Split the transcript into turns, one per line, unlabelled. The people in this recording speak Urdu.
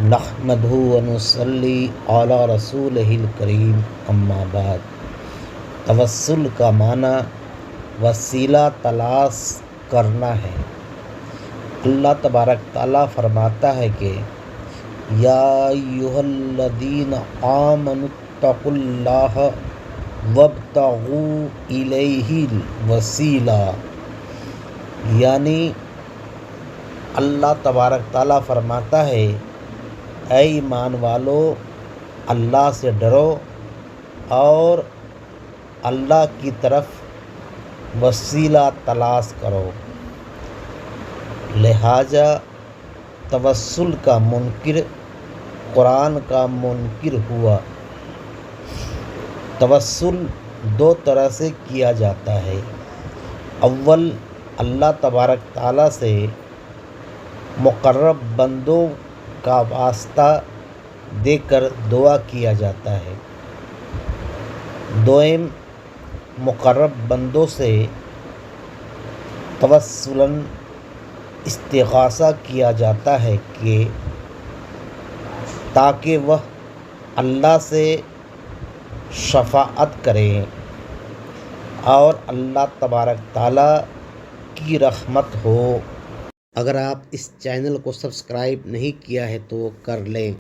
نحمدہ ونصلی علی رسولہ الکریم اما بعد۔ توسل کا معنی وسیلہ تلاش کرنا ہے۔ اللہ تبارک تعالیٰ فرماتا ہے کہ یا ایھا الذین آمنوا اتقوا اللہ وابتغوا الیہ الوسیلہ، یعنی اللہ تبارک تعالیٰ فرماتا ہے اے ایمان والو، اللہ سے ڈرو اور اللہ کی طرف وسیلہ تلاش کرو۔ لہٰذا توسل کا منکر قرآن کا منکر ہوا۔ توسل دو طرح سے کیا جاتا ہے۔ اول، اللہ تبارک تعالیٰ سے مقرب بندوں کا واسطہ دے کر دعا کیا جاتا ہے۔ دوئم، مقرب بندوں سے توسلاً استغاثہ کیا جاتا ہے کہ تاکہ وہ اللہ سے شفاعت کریں اور اللہ تبارک تعالیٰ کی رحمت ہو۔ اگر آپ اس چینل کو سبسکرائب نہیں کیا ہے تو کر لیں۔